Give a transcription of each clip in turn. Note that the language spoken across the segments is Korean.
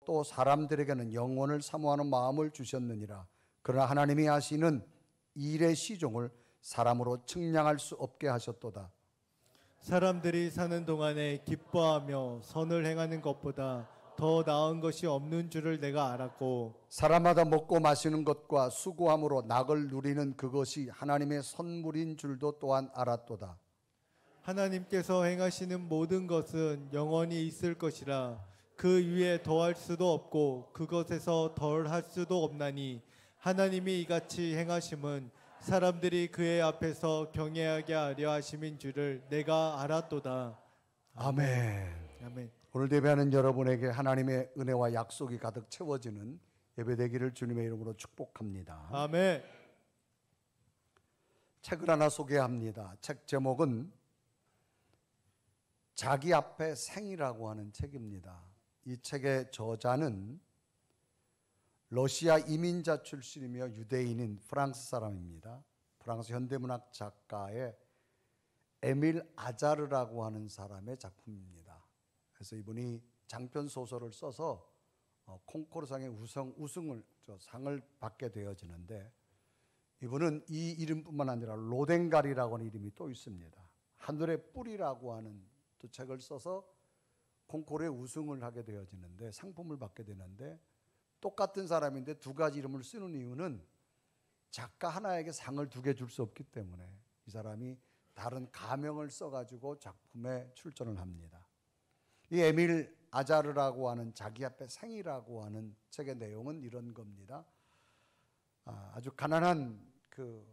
또 사람들에게는 영원을 사모하는 마음을 주셨느니라. 그러나 하나님이 하시는 일의 시종을 사람으로 측량할 수 없게 하셨도다. 사람들이 사는 동안에 기뻐하며 선을 행하는 것보다 더 나은 것이 없는 줄을 내가 알았고, 사람마다 먹고 마시는 것과 수고함으로 낙을 누리는 그것이 하나님의 선물인 줄도 또한 알았도다. 하나님께서 행하시는 모든 것은 영원히 있을 것이라 그 위에 더할 수도 없고 그것에서 덜할 수도 없나니, 하나님이 이같이 행하심은 사람들이 그의 앞에서 경외하게 하려 하심인 줄을 내가 알았도다. 아멘. 아멘. 오늘 예배하는 여러분에게 하나님의 은혜와 약속이 가득 채워지는 예배되기를 주님의 이름으로 축복합니다. 아멘. 책을 하나 소개합니다. 책 제목은 자기 앞에 생이라고 하는 책입니다. 이 책의 저자는 러시아 이민자 출신이며 유대인인 프랑스 사람입니다. 프랑스 현대문학 작가의 에밀 아자르라고 하는 사람의 작품입니다. 그래서 이분이 장편 소설을 써서 콩쿠르상의 상을 받게 되어지는데, 이분은 이 이름뿐만 아니라 로댕가리라고 하는 이름이 또 있습니다. 하늘의 뿌리라고 하는 또 책을 써서 콩쿠르에 우승을 하게 되어지는데, 상품을 받게 되는데, 똑같은 사람인데 두 가지 이름을 쓰는 이유는 작가 하나에게 상을 두 개 줄 수 없기 때문에 이 사람이 다른 가명을 써가지고 작품에 출전을 합니다. 이 에밀 아자르라고 하는 자기 앞에 생이라고 하는 책의 내용은 이런 겁니다. 아주 가난한 그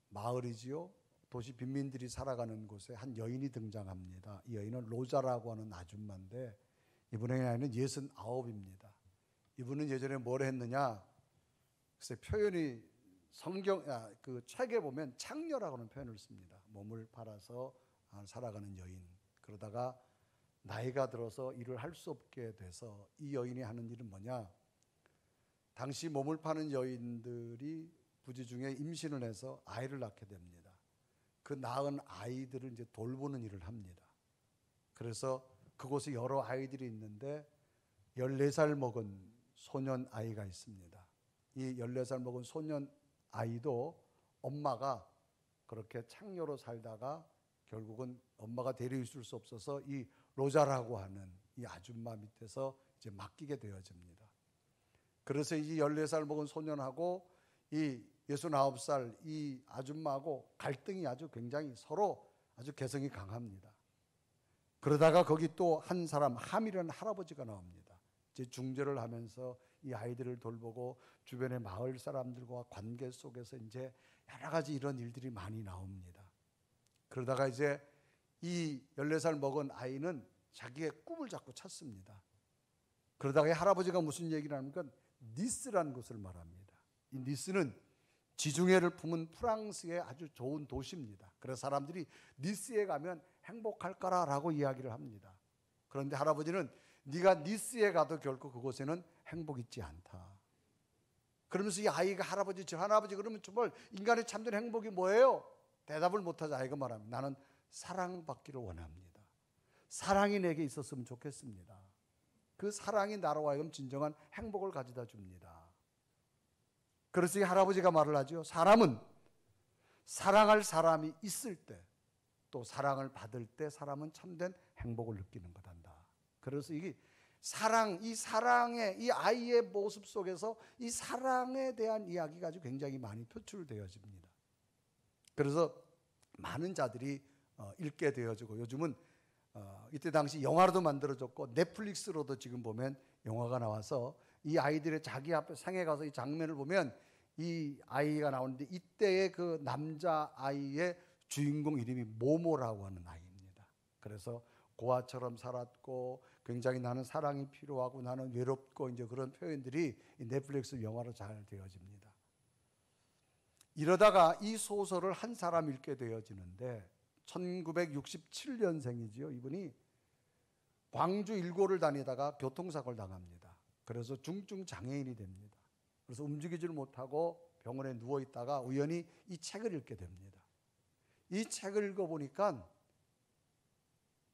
마을이지요. 도시 빈민들이 살아가는 곳에 한 여인이 등장합니다. 이 여인은 로자라고 하는 아줌마인데, 이분의 나이는 69입니다. 이분은 예전에 뭘 했느냐? 글쎄 표현이 그 책에 보면 창녀라고 하는 표현을 씁니다. 몸을 팔아서 살아가는 여인. 그러다가 나이가 들어서 일을 할 수 없게 돼서 이 여인이 하는 일은 뭐냐? 당시 몸을 파는 여인들이 부지 중에 임신을 해서 아이를 낳게 됩니다. 그 낳은 아이들을 이제 돌보는 일을 합니다. 그래서 그곳에 여러 아이들이 있는데 14살 먹은 소년 아이가 있습니다. 이 14살 먹은 소년 아이도 엄마가 그렇게 창녀로 살다가 결국은 엄마가 데리고 있을 수 없어서 이 로자라고 하는 이 아줌마 밑에서 이제 맡기게 되어집니다. 그래서 이 14살 먹은 소년하고 이 69살 이 아줌마하고 갈등이 아주 굉장히 서로 아주 개성이 강합니다. 그러다가 거기 또 한 사람 함이라는 할아버지가 나옵니다. 이제 중재를 하면서 이 아이들을 돌보고 주변의 마을 사람들과 관계 속에서 이제 여러 가지 이런 일들이 많이 나옵니다. 그러다가 이제 이 14살 먹은 아이는 자기의 꿈을 자꾸 찾습니다. 그러다가 이 할아버지가 무슨 얘기를 합니까? 니스라는 곳을 말합니다. 이 니스는 지중해를 품은 프랑스의 아주 좋은 도시입니다. 그래서 사람들이 니스에 가면 행복할 거라고 이야기를 합니다. 그런데 할아버지는 네가 니스에 가도 결코 그곳에는 행복 있지 않다. 그러면서 이 아이가 할아버지 그러면 정말 인간의 참된 행복이 뭐예요? 대답을 못하자 아이가 말합니다. 나는 사랑받기를 원합니다. 사랑이 내게 있었으면 좋겠습니다. 그 사랑이 나로 하여금 진정한 행복을 가져다 줍니다. 그래서 이 할아버지가 말을 하죠. 사람은 사랑할 사람이 있을 때, 또 사랑을 받을 때 사람은 참된 행복을 느끼는 것단다. 그래서 이게 이 사랑의 이 아이의 모습 속에서 이 사랑에 대한 이야기가 아주 굉장히 많이 표출되어집니다. 그래서 많은 자들이 읽게 되어지고, 요즘은 이때 당시 영화로도 만들어졌고 넷플릭스로도 지금 보면 영화가 나와서 이 아이들의 자기 앞에 상에 가서 이 장면을 보면 이 아이가 나오는데, 이때의 그 남자 아이의 주인공 이름이 모모라고 하는 아이입니다. 그래서 고아처럼 살았고 굉장히 나는 사랑이 필요하고 나는 외롭고 이제 그런 표현들이 이 넷플릭스 영화로 잘 되어집니다. 이러다가 이 소설을 한 사람 읽게 되어지는데 1967년생이지요. 이분이 광주 일고를 다니다가 교통사고를 당합니다. 그래서 중증 장애인이 됩니다. 그래서 움직이지를 못하고 병원에 누워있다가 우연히 이 책을 읽게 됩니다. 이 책을 읽어보니까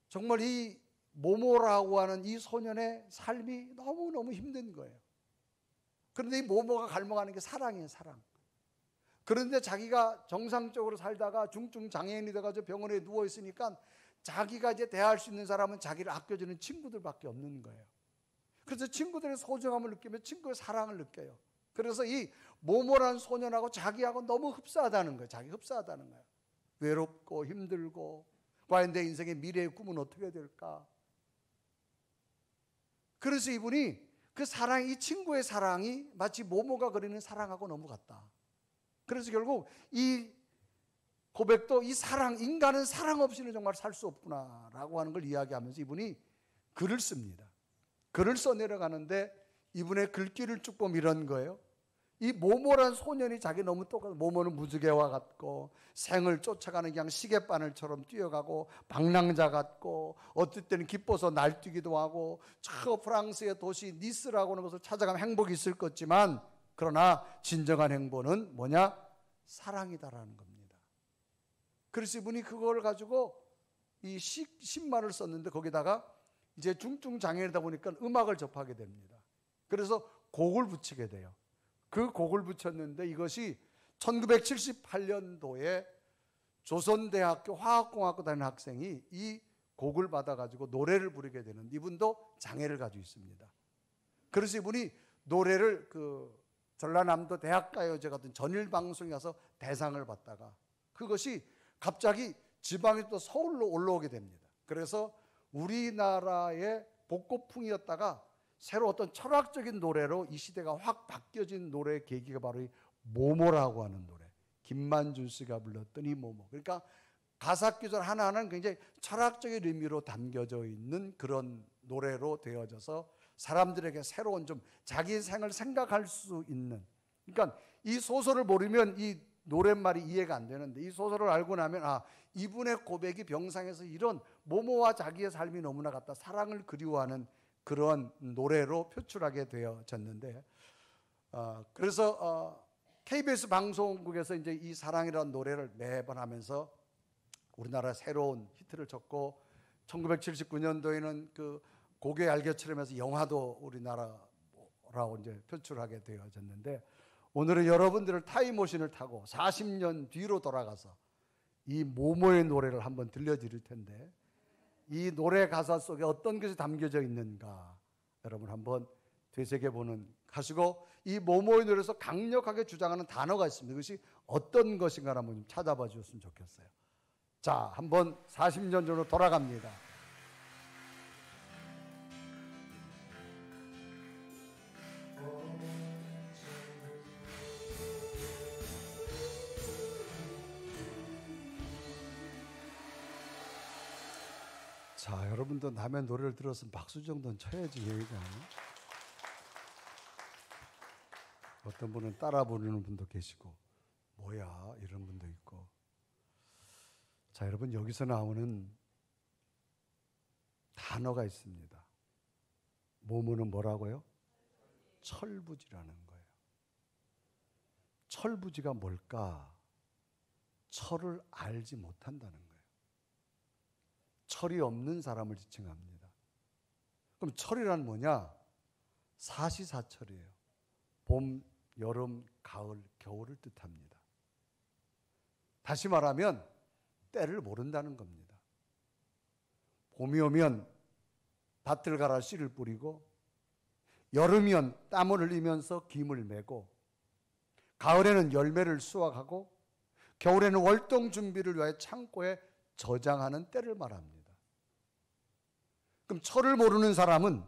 정말 이 모모라고 하는 이 소년의 삶이 너무너무 힘든 거예요. 그런데 이 모모가 갈망하는 게 사랑이에요, 사랑. 그런데 자기가 정상적으로 살다가 중증 장애인이 돼가지고 병원에 누워 있으니까 자기가 이제 대할 수 있는 사람은 자기를 아껴주는 친구들밖에 없는 거예요. 그래서 친구들의 소중함을 느끼며 친구의 사랑을 느껴요. 그래서 이 모모라는 소년하고 자기하고 너무 흡사하다는 거예요. 자기 흡사하다는 거예요. 외롭고 힘들고 과연 내 인생의 미래의 꿈은 어떻게 될까? 그래서 이분이 그 사랑, 이 친구의 사랑이 마치 모모가 그리는 사랑하고 너무 같다. 그래서 결국 이 고백도 이 사랑, 인간은 사랑 없이는 정말 살 수 없구나라고 하는 걸 이야기하면서 이분이 글을 씁니다. 글을 써 내려가는데 이분의 글귀를 쭉 보면 이런 거예요. 이 모모란 소년이 자기 너무 똑같아. 모모는 무지개와 같고 생을 쫓아가는 그냥 시계바늘처럼 뛰어가고 방랑자 같고 어떨 때는 기뻐서 날뛰기도 하고 저 프랑스의 도시 니스라고 하는 것을 찾아가면 행복이 있을 것 같지만 그러나 진정한 행복은 뭐냐? 사랑이다라는 겁니다. 그래서 이분이 그걸 가지고 이 신말을 썼는데 거기다가 이제 중증 장애이다 보니까 음악을 접하게 됩니다. 그래서 곡을 붙이게 돼요. 그 곡을 붙였는데 이것이 1978년도에 조선대학교 화학공학과 다니는 학생이 이 곡을 받아가지고 노래를 부르게 되는, 이분도 장애를 가지고 있습니다. 그래서 이분이 노래를 전라남도 대학가요제 같은 전일방송에 가서 대상을 받다가 그것이 갑자기 지방에서 또 서울로 올라오게 됩니다. 그래서 우리나라의 복고풍이었다가 새로 어떤 철학적인 노래로 이 시대가 확 바뀌어진 노래의 계기가 바로 이 모모라고 하는 노래. 김만준 씨가 불렀던 이 모모. 그러니까 가사 구절 하나는 굉장히 철학적인 의미로 담겨져 있는 그런 노래로 되어져서 사람들에게 새로운 좀 자기 생을 생각할 수 있는. 그러니까 이 소설을 모르면 이 노랫말이 이해가 안 되는데 이 소설을 알고 나면 이분의 고백이 병상에서 이런 모모와 자기의 삶이 너무나 같다. 사랑을 그리워하는 그런 노래로 표출하게 되어졌는데 그래서 KBS 방송국에서 이제 이 사랑이라는 노래를 매번 하면서 우리나라 새로운 히트를 쳤고 1979년도에는 그 고개 알개처럼해서 영화도 우리나라라고 이제 표출하게 되어졌는데 오늘은 여러분들을 타임머신을 타고 40년 뒤로 돌아가서 이 모모의 노래를 한번 들려드릴 텐데 이 노래 가사 속에 어떤 것이 담겨져 있는가 여러분 한번 되새겨보는 하시고 이 모모의 노래에서 강력하게 주장하는 단어가 있습니다. 그것이 어떤 것인가 한번 좀 찾아봐 주셨으면 좋겠어요. 자, 한번 40년 전으로 돌아갑니다. 자, 여러분도 남의 노래를 들었으면 박수 정도는 쳐야지 얘기가. 어떤 분은 따라 부르는 분도 계시고 뭐야 이런 분도 있고. 자, 여러분 여기서 나오는 단어가 있습니다. 모모는 뭐라고요? 철부지라는 거예요. 철부지가 뭘까? 철을 알지 못한다는 거예요. 철이 없는 사람을 지칭합니다. 그럼 철이란 뭐냐? 사시사철이에요. 봄, 여름, 가을, 겨울을 뜻합니다. 다시 말하면 때를 모른다는 겁니다. 봄이 오면 밭을 갈아 씨를 뿌리고 여름이면 땀을 흘리면서 김을 메고 가을에는 열매를 수확하고 겨울에는 월동 준비를 위해 창고에 저장하는 때를 말합니다. 그럼 철을 모르는 사람은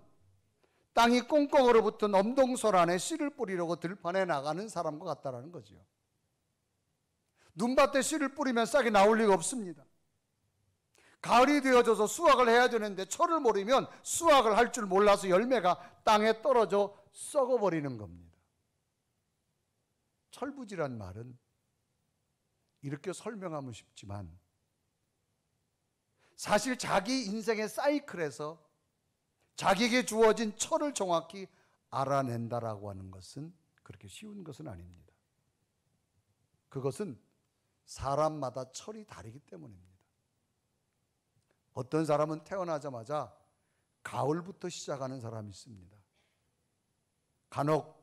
땅이 꽁꽁 얼어붙은 엄동설 안에 씨를 뿌리려고 들판에 나가는 사람과 같다라는 거죠. 눈밭에 씨를 뿌리면 싹이 나올 리가 없습니다. 가을이 되어져서 수확을 해야 되는데 철을 모르면 수확을 할 줄 몰라서 열매가 땅에 떨어져 썩어버리는 겁니다. 철부지란 말은 이렇게 설명하면 쉽지만 사실 자기 인생의 사이클에서 자기에게 주어진 철을 정확히 알아낸다라고 하는 것은 그렇게 쉬운 것은 아닙니다. 그것은 사람마다 철이 다르기 때문입니다. 어떤 사람은 태어나자마자 가을부터 시작하는 사람이 있습니다. 간혹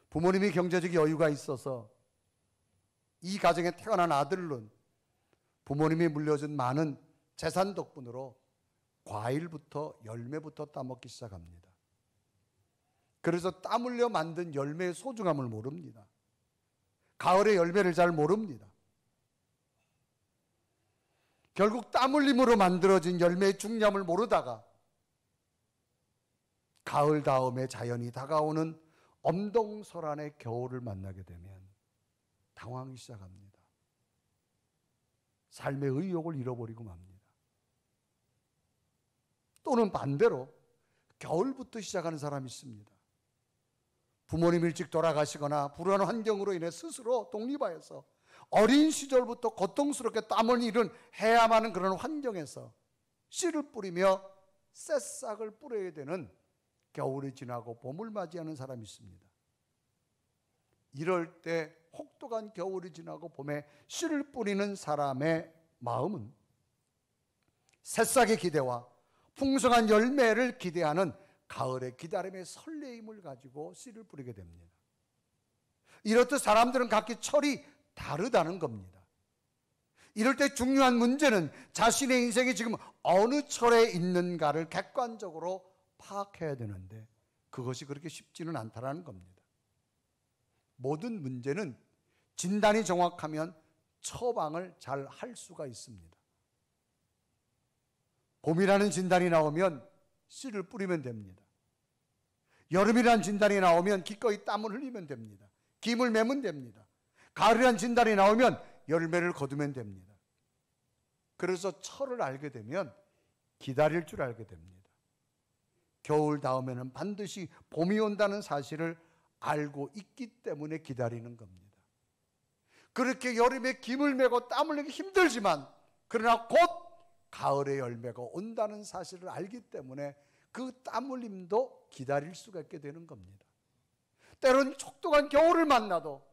부모님이 경제적 여유가 있어서 이 가정에 태어난 아들은 부모님이 물려준 많은 재산 덕분으로 과일부터 열매부터 따먹기 시작합니다. 그래서 땀 흘려 만든 열매의 소중함을 모릅니다. 가을의 열매를 잘 모릅니다. 결국 땀 흘림으로 만들어진 열매의 중요함을 모르다가 가을 다음에 자연이 다가오는 엄동설한의 겨울을 만나게 되면 당황하기 시작합니다. 삶의 의욕을 잃어버리고 맙니다. 또는 반대로 겨울부터 시작하는 사람이 있습니다. 부모님 일찍 돌아가시거나 불우한 환경으로 인해 스스로 독립하여서 어린 시절부터 고통스럽게 땀을 잃은 해야만 하는 그런 환경에서 씨를 뿌리며 새싹을 뿌려야 되는 겨울이 지나고 봄을 맞이하는 사람이 있습니다. 이럴 때 혹독한 겨울이 지나고 봄에 씨를 뿌리는 사람의 마음은 새싹의 기대와 풍성한 열매를 기대하는 가을의 기다림의 설레임을 가지고 씨를 뿌리게 됩니다. 이렇듯 사람들은 각기 철이 다르다는 겁니다. 이럴 때 중요한 문제는 자신의 인생이 지금 어느 철에 있는가를 객관적으로 파악해야 되는데 그것이 그렇게 쉽지는 않다는 겁니다. 모든 문제는 진단이 정확하면 처방을 잘 할 수가 있습니다. 봄이라는 진단이 나오면 씨를 뿌리면 됩니다. 여름이라는 진단이 나오면 기꺼이 땀을 흘리면 됩니다. 김을 매면 됩니다. 가을이라는 진단이 나오면 열매를 거두면 됩니다. 그래서 철을 알게 되면 기다릴 줄 알게 됩니다. 겨울 다음에는 반드시 봄이 온다는 사실을 알고 있기 때문에 기다리는 겁니다. 그렇게 여름에 김을 매고 땀을 내기 힘들지만 그러나 곧 가을의 열매가 온다는 사실을 알기 때문에 그 땀 흘림도 기다릴 수가 있게 되는 겁니다. 때론 촉독한 겨울을 만나도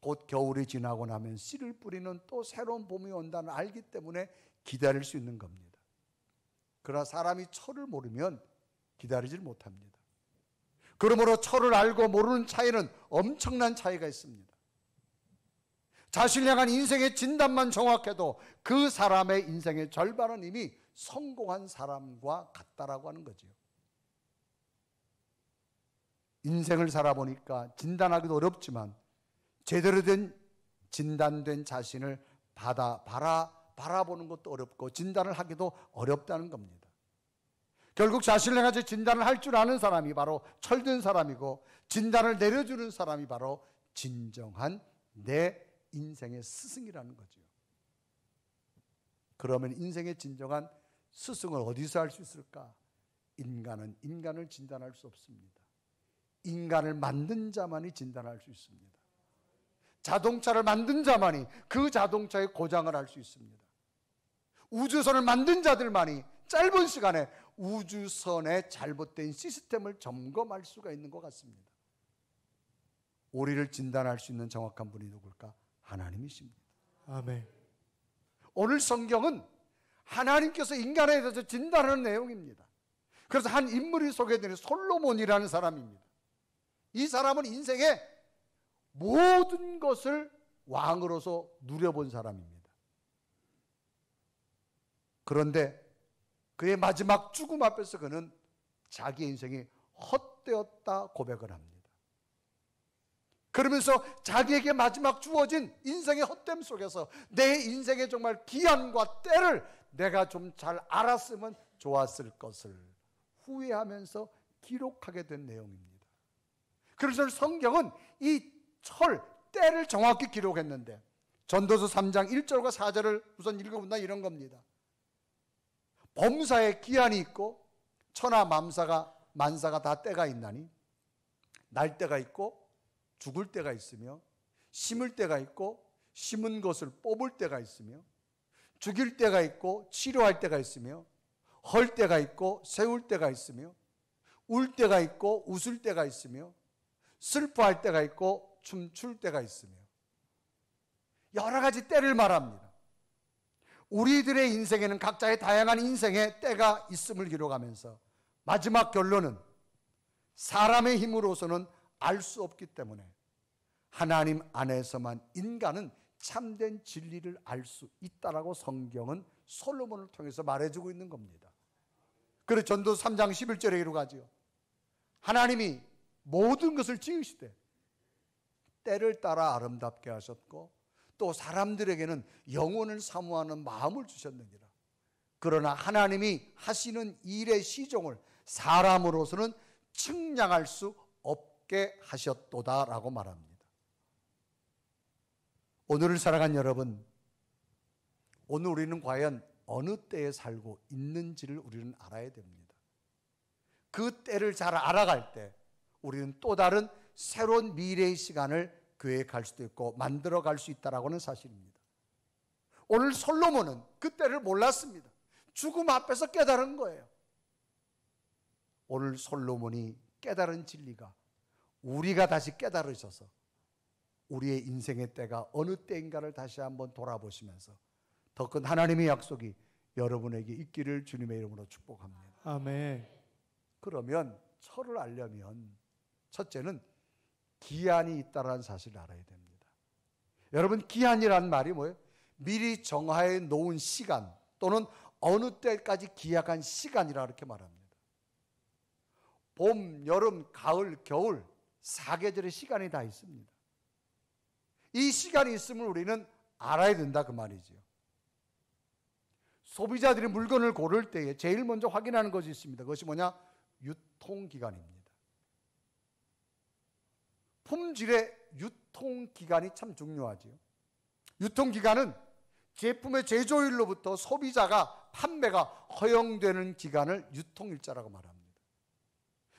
곧 겨울이 지나고 나면 씨를 뿌리는 또 새로운 봄이 온다는 알기 때문에 기다릴 수 있는 겁니다. 그러나 사람이 철을 모르면 기다리질 못합니다. 그러므로 철을 알고 모르는 차이는 엄청난 차이가 있습니다. 자신을 향한 인생의 진단만 정확해도 그 사람의 인생의 절반은 이미 성공한 사람과 같다라고 하는 거죠. 인생을 살아보니까 진단하기도 어렵지만 제대로 된 진단된 자신을 바라보는 것도 어렵고 진단을 하기도 어렵다는 겁니다. 결국 자신을 가지고 진단을 할 줄 아는 사람이 바로 철든 사람이고 진단을 내려주는 사람이 바로 진정한 내 인생의 스승이라는 거죠. 그러면 인생의 진정한 스승을 어디서 할 수 있을까? 인간은 인간을 진단할 수 없습니다. 인간을 만든 자만이 진단할 수 있습니다. 자동차를 만든 자만이 그 자동차의 고장을 알 수 있습니다. 우주선을 만든 자들만이 짧은 시간에 우주선의 잘못된 시스템을 점검할 수가 있는 것 같습니다. 우리를 진단할 수 있는 정확한 분이 누굴까? 하나님이십니다. 아멘. 오늘 성경은 하나님께서 인간에 대해서 진단하는 내용입니다. 그래서 한 인물이 소개되는 솔로몬이라는 사람입니다. 이 사람은 인생의 모든 것을 왕으로서 누려본 사람입니다. 그런데 그의 마지막 죽음 앞에서 그는 자기 인생이 헛되었다 고백을 합니다. 그러면서 자기에게 마지막 주어진 인생의 헛됨 속에서 내 인생의 정말 기한과 때를 내가 좀 잘 알았으면 좋았을 것을 후회하면서 기록하게 된 내용입니다. 그래서 성경은 이 때를 정확히 기록했는데 전도서 3장 1절과 4절을 우선 읽어본다 이런 겁니다. 범사에 기한이 있고 천하 만사가 다 때가 있나니 날 때가 있고 죽을 때가 있으며 심을 때가 있고 심은 것을 뽑을 때가 있으며 죽일 때가 있고 치료할 때가 있으며 헐 때가 있고 세울 때가 있으며 울 때가 있고 웃을 때가 있으며 슬퍼할 때가 있고 춤출 때가 있으며 여러 가지 때를 말합니다. 우리들의 인생에는 각자의 다양한 인생의 때가 있음을 기록하면서 마지막 결론은 사람의 힘으로서는 알 수 없기 때문에 하나님 안에서만 인간은 참된 진리를 알 수 있다라고 성경은 솔로몬을 통해서 말해주고 있는 겁니다. 그래서 전도 3장 11절에 이루어가지요. 하나님이 모든 것을 지으시되 때를 따라 아름답게 하셨고 또 사람들에게는 영혼을 사모하는 마음을 주셨느니라. 그러나 하나님이 하시는 일의 시종을 사람으로서는 측량할 수 없게 하셨도다라고 말합니다. 오늘을 살아간 여러분, 오늘 우리는 과연 어느 때에 살고 있는지를 우리는 알아야 됩니다. 그 때를 잘 알아갈 때 우리는 또 다른 새로운 미래의 시간을 계획할 수도 있고 만들어갈 수 있다는 사실입니다. 오늘 솔로몬은 그 때를 몰랐습니다. 죽음 앞에서 깨달은 거예요. 오늘 솔로몬이 깨달은 진리가 우리가 다시 깨달으셔서 우리의 인생의 때가 어느 때인가를 다시 한번 돌아보시면서 더 큰 하나님의 약속이 여러분에게 있기를 주님의 이름으로 축복합니다. 아멘. 그러면 철을 알려면 첫째는 기한이 있다는 사실을 알아야 됩니다. 여러분, 기한이라는 말이 뭐예요? 미리 정하여 놓은 시간 또는 어느 때까지 기약한 시간이라 이렇게 말합니다. 봄, 여름, 가을, 겨울 사계절의 시간이 다 있습니다. 이 시간이 있음을 우리는 알아야 된다 그 말이죠. 소비자들이 물건을 고를 때에 제일 먼저 확인하는 것이 있습니다. 그것이 뭐냐? 유통기간입니다. 품질의 유통기간이 참 중요하지요. 유통기간은 제품의 제조일로부터 소비자가 판매가 허용되는 기간을 유통일자라고 말합니다.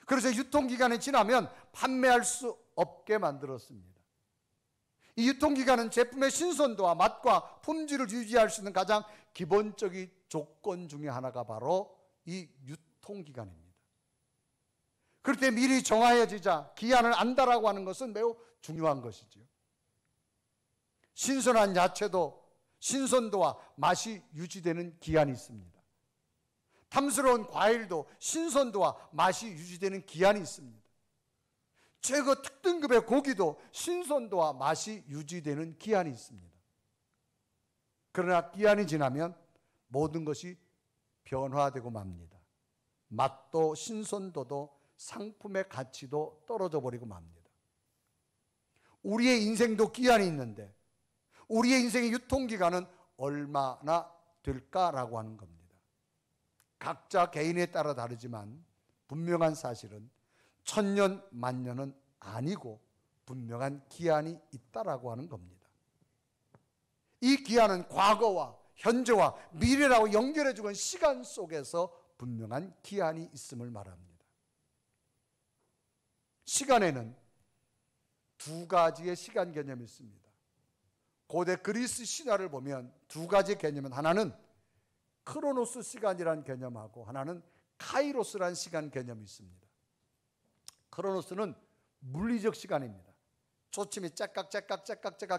그래서 유통기간이 지나면 판매할 수 없게 만들었습니다. 이 유통기간은 제품의 신선도와 맛과 품질을 유지할 수 있는 가장 기본적인 조건 중에 하나가 바로 이 유통기간입니다. 그럴 때 미리 정하여지자 기한을 안다라고 하는 것은 매우 중요한 것이지요. 신선한 야채도 신선도와 맛이 유지되는 기한이 있습니다. 탐스러운 과일도 신선도와 맛이 유지되는 기한이 있습니다. 최고 특등급의 고기도 신선도와 맛이 유지되는 기한이 있습니다. 그러나 기한이 지나면 모든 것이 변화되고 맙니다. 맛도 신선도도 상품의 가치도 떨어져 버리고 맙니다. 우리의 인생도 기한이 있는데 우리의 인생의 유통기간은 얼마나 될까라고 하는 겁니다. 각자 개인에 따라 다르지만 분명한 사실은 천년 만년은 아니고 분명한 기한이 있다라고 하는 겁니다. 이 기한은 과거와 현재와 미래라고 연결해 주는 시간 속에서 분명한 기한이 있음을 말합니다. 시간에는 두 가지의 시간 개념이 있습니다. 고대 그리스 신화를 보면 두 가지 개념은 하나는 크로노스 시간이라는 개념하고 하나는 카이로스라는 시간 개념이 있습니다. 크로노스는 물리적 시간입니다. 초침이 째깍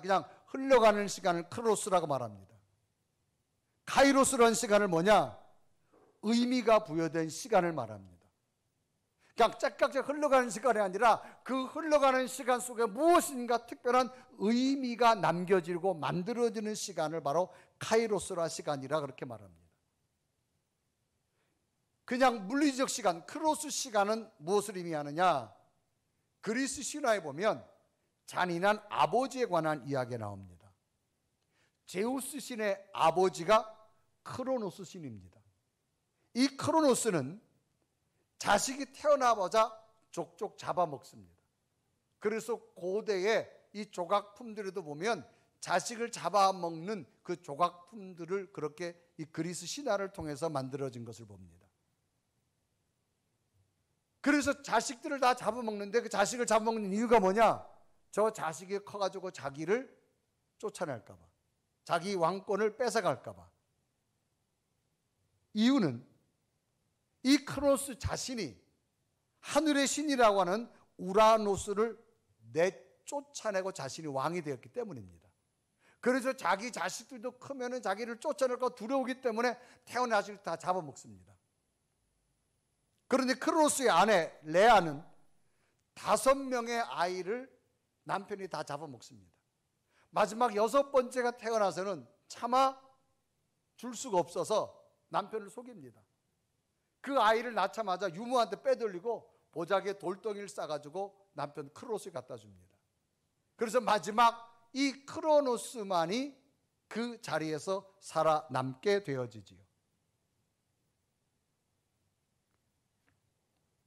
그냥 흘러가는 시간을 크로노스라고 말합니다. 카이로스라는 시간을 뭐냐? 의미가 부여된 시간을 말합니다. 그냥 째깍 흘러가는 시간이 아니라 그 흘러가는 시간 속에 무엇인가 특별한 의미가 남겨지고 만들어지는 시간을 바로 카이로스라 시간이라 그렇게 말합니다. 그냥 물리적 시간, 크로스 시간은 무엇을 의미하느냐? 그리스 신화에 보면 잔인한 아버지에 관한 이야기가 나옵니다. 제우스 신의 아버지가 크로노스 신입니다. 이 크로노스는 자식이 태어나보자 족족 잡아먹습니다. 그래서 고대의 이 조각품들에도 보면 자식을 잡아먹는 그 조각품들을 그렇게 이 그리스 신화를 통해서 만들어진 것을 봅니다. 그래서 자식들을 다 잡아먹는데 그 자식을 잡아먹는 이유가 뭐냐? 저 자식이 커가지고 자기를 쫓아낼까 봐, 자기 왕권을 뺏어갈까 봐. 이유는 이 크로노스 자신이 하늘의 신이라고 하는 우라노스를 내쫓아내고 자신이 왕이 되었기 때문입니다. 그래서 자기 자식들도 크면은 자기를 쫓아낼까 두려우기 때문에 태어난 자식을 다 잡아먹습니다. 그런데 크로스의 아내 레아는 5명의 아이를 남편이 다 잡아먹습니다. 마지막 6번째가 태어나서는 차마 줄 수가 없어서 남편을 속입니다. 그 아이를 낳자마자 유모한테 빼돌리고 보자기에 돌덩이를 싸가지고 남편 크로스에 갖다 줍니다. 그래서 마지막 이 크로노스만이 그 자리에서 살아남게 되어지지요.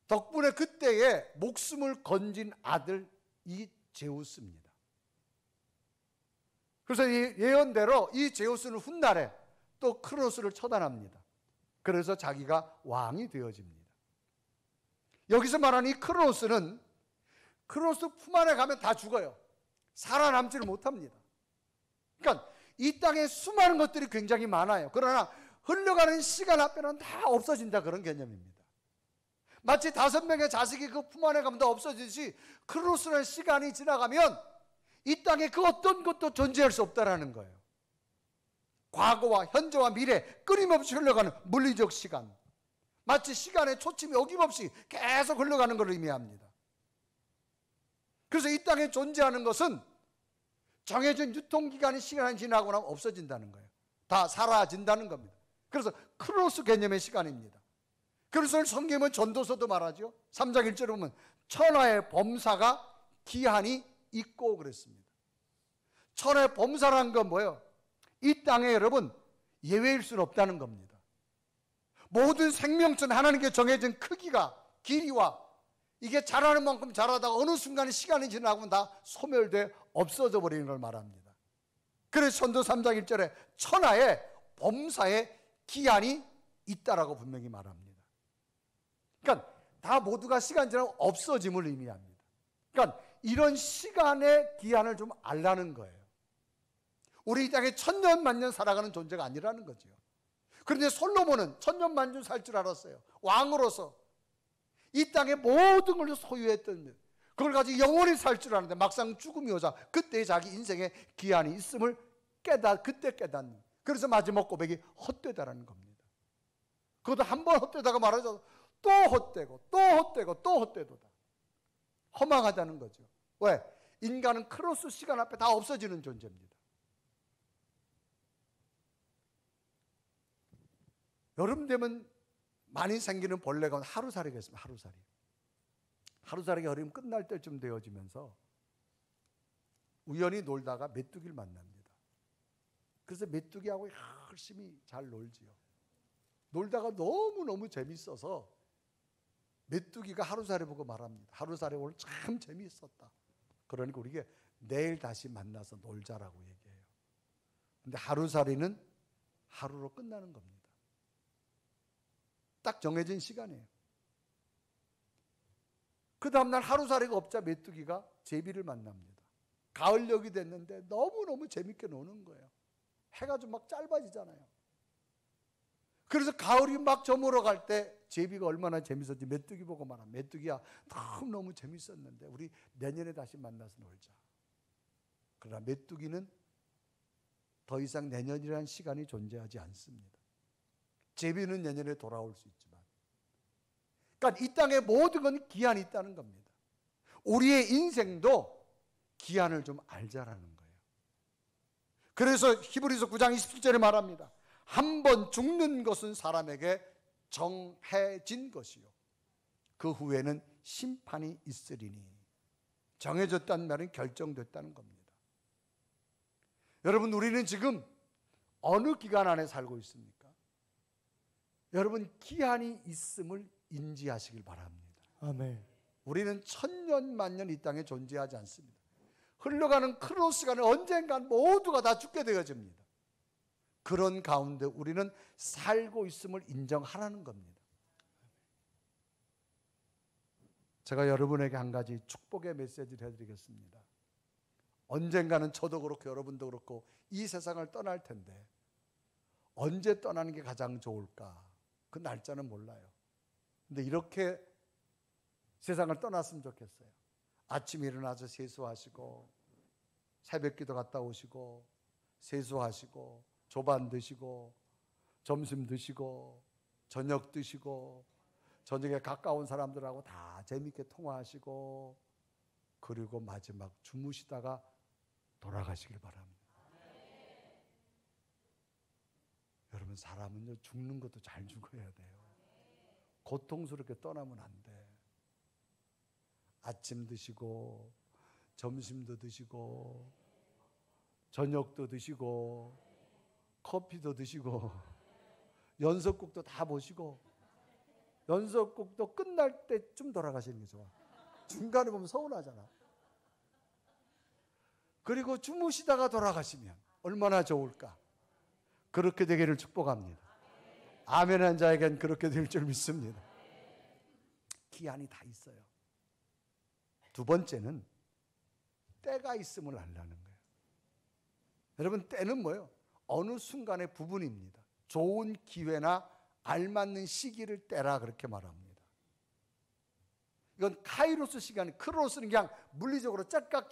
덕분에 그때에 목숨을 건진 아들 이 제우스입니다. 그래서 이 예언대로 이 제우스는 훗날에 또 크로스를 처단합니다. 그래서 자기가 왕이 되어집니다. 여기서 말하는 이 크로스는 크로스 품 안에 가면 다 죽어요. 살아남지를 못합니다. 그러니까 이 땅에 수많은 것들이 굉장히 많아요. 그러나 흘러가는 시간 앞에는 다 없어진다, 그런 개념입니다. 마치 5명의 자식이 그 품 안에 가면 다 없어지듯이 크로스라는 시간이 지나가면 이 땅에 그 어떤 것도 존재할 수 없다라는 거예요. 과거와 현재와 미래 끊임없이 흘러가는 물리적 시간, 마치 시간의 초침이 어김없이 계속 흘러가는 걸 의미합니다. 그래서 이 땅에 존재하는 것은 정해진 유통기간이 시간이 지나고 나면 없어진다는 거예요. 다 사라진다는 겁니다. 그래서 크로스 개념의 시간입니다. 그래서 성경은 전도서도 말하죠. 3장 1절에 보면 천하의 범사가 기한이 있고 그랬습니다. 천하의 범사라는 건 뭐예요? 이 땅에 여러분 예외일 수는 없다는 겁니다. 모든 생명체는 하나님께 정해진 크기가, 길이와 이게 자라는 만큼 자라다가 어느 순간에 시간이 지나고 다 소멸돼 없어져 버리는 걸 말합니다. 그래서 전도 3장 1절에 천하의 범사의 기한이 있다라고 분명히 말합니다. 그러니까 다 모두가 시간 지나고 없어짐을 의미합니다. 그러니까 이런 시간의 기한을 좀 알라는 거예요. 우리 이 땅에 천년 만년 살아가는 존재가 아니라는 거죠. 그런데 솔로몬은 천년 만년 살 줄 알았어요. 왕으로서 이 땅의 모든 걸 소유했던, 그걸 가지고 영원히 살 줄 아는데 막상 죽음이 오자 그때 자기 인생의 기한이 있음을 그때 깨닫는, 그래서 마지막 고백이 헛되다라는 겁니다. 그것도 한 번 헛되다가 말하죠. 또 헛되고 또 헛되고 또 헛되도다. 허망하다는 거죠. 왜? 인간은 크로스 시간 앞에 다 없어지는 존재입니다. 여름 되면 많이 생기는 벌레가 하루살이가 있습니다. 하루살이가 여름 끝날 때쯤 되어지면서 우연히 놀다가 메뚜기를 만납니다. 그래서 메뚜기하고 열심히 잘 놀지요. 놀다가 너무너무 재밌어서 메뚜기가 하루살이 보고 말합니다. 하루살이 오늘 참 재미있었다. 그러니까 우리가 내일 다시 만나서 놀자라고 얘기해요. 근데 하루살이는 하루로 끝나는 겁니다. 딱 정해진 시간이에요. 그 다음날 하루살이가 없자 메뚜기가 제비를 만납니다. 가을녘이 됐는데 너무너무 재밌게 노는 거예요. 해가 좀 막 짧아지잖아요. 그래서 가을이 막 저물어 갈 때 제비가 얼마나 재밌었지 메뚜기 보고 말합니다. 메뚜기야, 너무 재밌었는데 우리 내년에 다시 만나서 놀자. 그러나 메뚜기는 더 이상 내년이라는 시간이 존재하지 않습니다. 제비는 내년에 돌아올 수 있지만, 그러니까 이 땅의 모든 건 기한이 있다는 겁니다. 우리의 인생도 기한을 좀 알자라는 거예요. 그래서 히브리서 9장 27절에 말합니다. 한 번 죽는 것은 사람에게 정해진 것이요 그 후에는 심판이 있으리니. 정해졌다는 말은 결정됐다는 겁니다. 여러분, 우리는 지금 어느 기간 안에 살고 있습니까? 여러분, 기한이 있음을 인지하시길 바랍니다. 아멘. 우리는 천년 만년 이 땅에 존재하지 않습니다. 흘러가는 크로스 시간에 언젠간 모두가 다 죽게 되어집니다. 그런 가운데 우리는 살고 있음을 인정하라는 겁니다. 제가 여러분에게 한 가지 축복의 메시지를 해드리겠습니다. 언젠가는 저도 그렇고 여러분도 그렇고 이 세상을 떠날 텐데 언제 떠나는 게 가장 좋을까? 그 날짜는 몰라요. 근데 이렇게 세상을 떠났으면 좋겠어요. 아침에 일어나서 세수하시고 새벽기도 갔다 오시고 세수하시고 조반 드시고 점심 드시고 저녁 드시고 저녁에 가까운 사람들하고 다 재밌게 통화하시고 그리고 마지막 주무시다가 돌아가시길 바랍니다. 여러분, 사람은요 죽는 것도 잘 죽어야 돼요. 고통스럽게 떠나면 안 돼. 아침 드시고 점심도 드시고 저녁도 드시고 커피도 드시고 연속극도 다 보시고 연속극도 끝날 때쯤 돌아가시는 게 좋아. 중간에 보면 서운하잖아. 그리고 주무시다가 돌아가시면 얼마나 좋을까. 그렇게 되기를 축복합니다. 아멘 한 자에겐 그렇게 될 줄 믿습니다. 기한이 다 있어요. 두 번째는 때가 있음을 알라는 거예요. 여러분, 때는 뭐예요? 어느 순간의 부분입니다. 좋은 기회나 알맞는 시기를 때라 그렇게 말합니다. 이건 카이로스 시간이, 크로스는 그냥 물리적으로 짝깍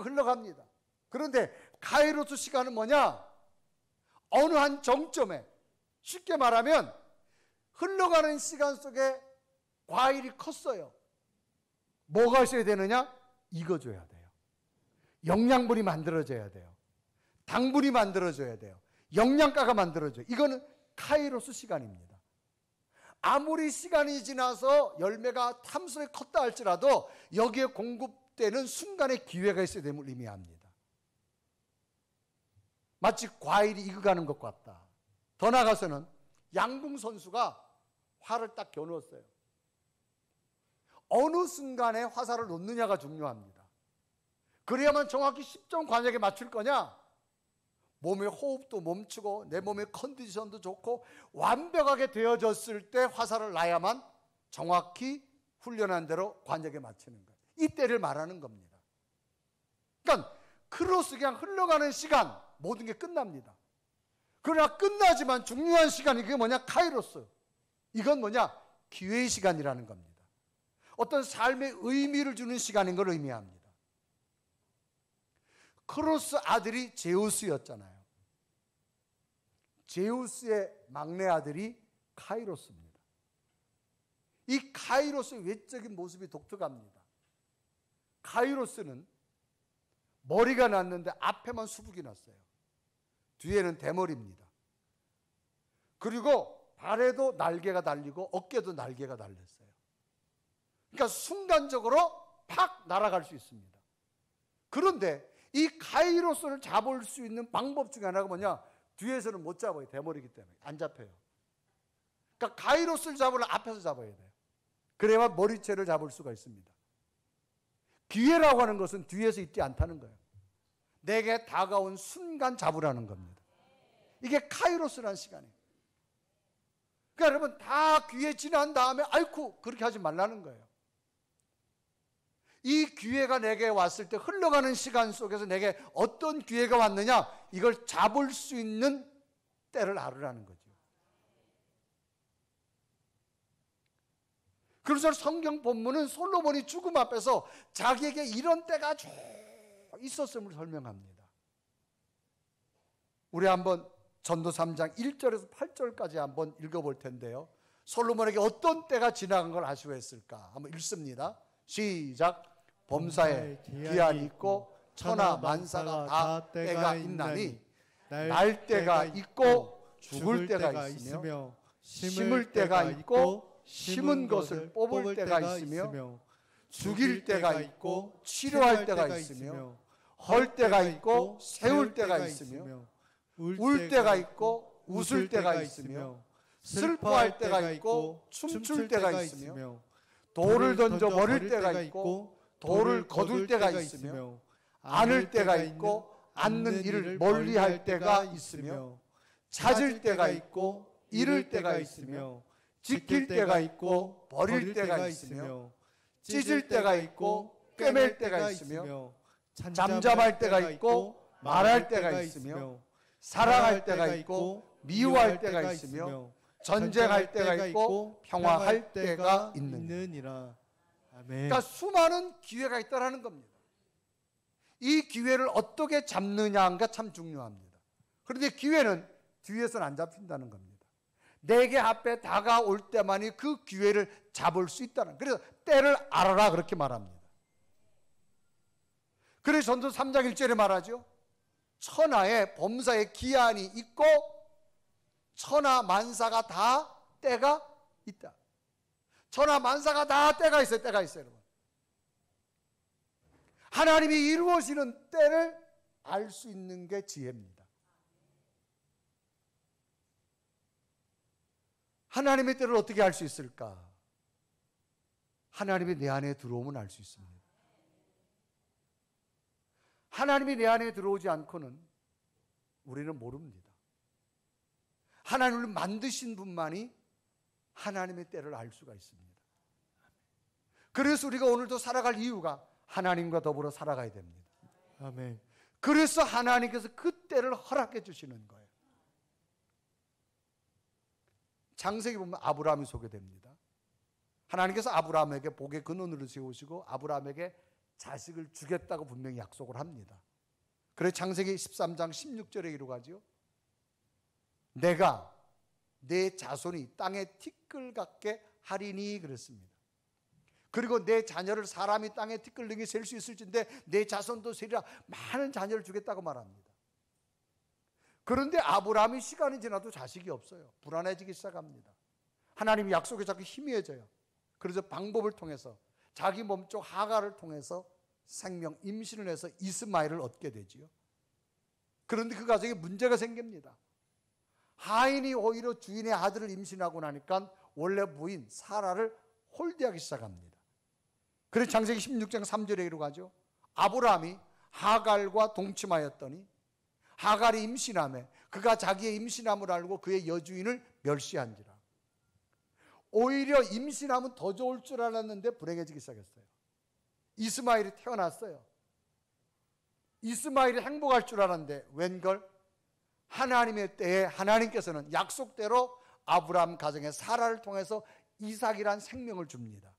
흘러갑니다. 그런데 카이로스 시간은 뭐냐? 어느 한 정점에, 쉽게 말하면 흘러가는 시간 속에 과일이 컸어요. 뭐가 있어야 되느냐? 익어줘야 돼요. 영양분이 만들어져야 돼요. 당분이 만들어져야 돼요. 영양가가 만들어져요. 이거는 카이로스 시간입니다. 아무리 시간이 지나서 열매가 탐스레 컸다 할지라도 여기에 공급되는 순간의 기회가 있어야 됨을 의미합니다. 마치 과일이 익어가는 것 같다. 더 나아가서는 양궁 선수가 활을 딱 겨누었어요. 어느 순간에 화살을 놓느냐가 중요합니다. 그래야만 정확히 10점 관역에 맞출 거냐? 몸의 호흡도 멈추고 내 몸의 컨디션도 좋고 완벽하게 되어졌을 때 화살을 놔야만 정확히 훈련한 대로 관역에 맞추는 거예요. 이때를 말하는 겁니다. 그러니까 크로스, 그냥 흘러가는 시간 모든 게 끝납니다. 그러나 끝나지만 중요한 시간이 그게 뭐냐? 카이로스. 이건 뭐냐? 기회의 시간이라는 겁니다. 어떤 삶의 의미를 주는 시간인 걸 의미합니다. 크로스 아들이 제우스였잖아요. 제우스의 막내 아들이 카이로스입니다. 이 카이로스의 외적인 모습이 독특합니다. 카이로스는 머리가 났는데 앞에만 수북이 났어요. 뒤에는 대머리입니다. 그리고 발에도 날개가 달리고 어깨도 날개가 달렸어요. 그러니까 순간적으로 팍 날아갈 수 있습니다. 그런데 이 카이로스를 잡을 수 있는 방법 중에 하나가 뭐냐? 뒤에서는 못 잡아요. 대머리이기 때문에 안 잡혀요. 그러니까 카이로스를 잡으려면 앞에서 잡아야 돼요. 그래야 머리채를 잡을 수가 있습니다. 기회라고 하는 것은 뒤에서 있지 않다는 거예요. 내게 다가온 순간 잡으라는 겁니다. 이게 카이로스라는 시간이에요. 그러니까 여러분, 다 기회 지난 다음에 아이쿠 그렇게 하지 말라는 거예요. 이 기회가 내게 왔을 때 흘러가는 시간 속에서 내게 어떤 기회가 왔느냐, 이걸 잡을 수 있는 때를 알으라는 거죠. 그래서 성경 본문은 솔로몬이 죽음 앞에서 자기에게 이런 때가 쭉 있었음을 설명합니다. 우리 한번 전도 3장 1절에서 8절까지 한번 읽어볼 텐데요. 솔로몬에게 어떤 때가 지나간 걸 아쉬워했을까? 한번 읽습니다. 시작. 범사에 기한이 있고 천하 만사가 다 때가 있나니 날 때가 있고 죽을 때가 있으며 심을 때가 있고 심은 것을 뽑을 때가 있으며 죽일 때가 있고 치료할 때가 있으며 헐 때가 있고 세울 때가 있으며 울 때가 있고 웃을 때가 있으며 슬퍼할 때가 있고 춤출 때가 있으며 돌을 던져 버릴 때가 있고 돌을 거둘 때가 있으며 안을 때가 있고 앉는 일을 멀리할 때가 있으며 찾을 때가 있고 잃을 때가 있으며 지킬 때가 있고 버릴 때가 있으며 찢을 때가 있고 꿰맬 때가 있으며 잠잠할 때가 있고 말할 때가 있으며 사랑할 때가 있고 미워할 때가 있으며 전쟁할 때가 있고 평화할 때가 있느니라. 그러니까 수많은 기회가 있다라는 겁니다. 이 기회를 어떻게 잡느냐가 참 중요합니다. 그런데 기회는 뒤에서는 안 잡힌다는 겁니다. 내게 앞에 다가올 때만이 그 기회를 잡을 수 있다는, 그래서 때를 알아라 그렇게 말합니다. 그래서 전도 3장 1절에 말하죠. 천하에 범사에 기한이 있고 천하 만사가 다 때가 있다. 천하 만사가 다 때가 있어요. 때가 있어요, 여러분. 하나님이 이루어지는 때를 알 수 있는 게 지혜입니다. 하나님의 때를 어떻게 알 수 있을까? 하나님이 내 안에 들어오면 알 수 있습니다. 하나님이 내 안에 들어오지 않고는 우리는 모릅니다. 하나님을 만드신 분만이 하나님의 때를 알 수가 있습니다. 그래서 우리가 오늘도 살아갈 이유가 하나님과 더불어 살아가야 됩니다. 아멘. 그래서 하나님께서 그 때를 허락해 주시는 거예요. 창세기 보면 아브라함이 소개됩니다. 하나님께서 아브라함에게 복의 근원으로 세우시고 아브라함에게 자식을 주겠다고 분명히 약속을 합니다. 그래서 창세기 13장 16절에 이루어가죠. 내가 내 자손이 땅의 티끌 같게 하리니 그랬습니다. 그리고 내 자녀를 사람이 땅에 티끌 등에 셀 수 있을진데 내 자손도 세리라, 많은 자녀를 주겠다고 말합니다. 그런데 아브라함이 시간이 지나도 자식이 없어요. 불안해지기 시작합니다. 하나님이 약속에 자꾸 희미해져요. 그래서 방법을 통해서 자기 몸쪽 하가를 통해서 생명 임신을 해서 이스마엘을 얻게 되지요. 그런데 그 가정에 문제가 생깁니다. 하인이 오히려 주인의 아들을 임신하고 나니까 원래 부인 사라를 홀대하기 시작합니다. 그래서 창세기 16장 3절에 이루어가죠. 아브라함이 하갈과 동침하였더니 하갈이 임신하매 그가 자기의 임신함을 알고 그의 여주인을 멸시한지라. 오히려 임신하면 더 좋을 줄 알았는데 불행해지기 시작했어요. 이스마엘이 태어났어요. 이스마엘이 행복할 줄 알았는데 웬걸 하나님의 때에 하나님께서는 약속대로 아브라함 가정에 사라를 통해서 이삭이란 생명을 줍니다.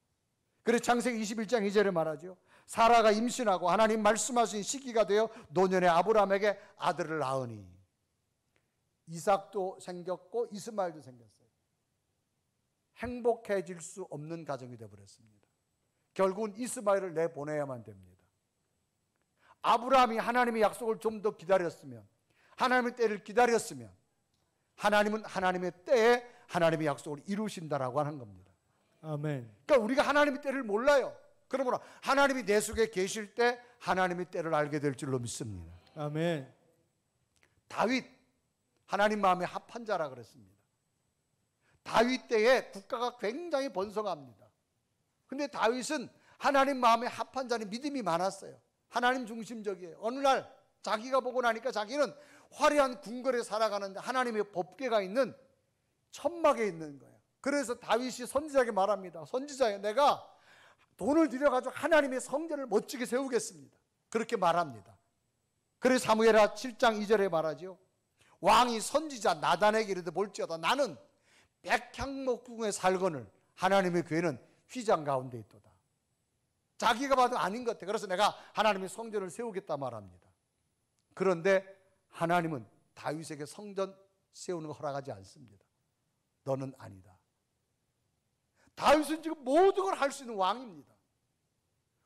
그래서 창세기 21장 2절에 말하죠. 사라가 임신하고 하나님 말씀하신 시기가 되어 노년에 아브라함에게 아들을 낳으니 이삭도 생겼고 이스마엘도 생겼어요. 행복해질 수 없는 가정이 되어버렸습니다. 결국은 이스마엘을 내보내야만 됩니다. 아브라함이 하나님의 약속을 좀 더 기다렸으면, 하나님의 때를 기다렸으면 하나님은 하나님의 때에 하나님의 약속을 이루신다라고 하는 겁니다. 아멘. 그러니까 우리가 하나님의 때를 몰라요. 그러므로 하나님이 내 속에 계실 때 하나님의 때를 알게 될 줄로 믿습니다. 아멘. 다윗 하나님 마음에 합한 자라 그랬습니다. 다윗 때에 국가가 굉장히 번성합니다. 근데 다윗은 하나님 마음에 합한 자는 믿음이 많았어요. 하나님 중심적이에요. 어느 날 자기가 보고 나니까 자기는 화려한 궁궐에 살아가는데 하나님의 법궤가 있는 천막에 있는 거예요. 그래서 다윗이 선지자에게 말합니다. 선지자여, 내가 돈을 들여가지고 하나님의 성전을 멋지게 세우겠습니다. 그렇게 말합니다. 그래서 사무엘하 7장 2절에 말하죠. 왕이 선지자 나단에게 이르되 볼지어다 나는 백향목궁에 살거늘 하나님의 교회는 휘장 가운데 있도다. 자기가 봐도 아닌 것 같아. 그래서 내가 하나님의 성전을 세우겠다 말합니다. 그런데 하나님은 다윗에게 성전 세우는 거 허락하지 않습니다. 너는 아니다. 다윗은 지금 모든 걸 할 수 있는 왕입니다.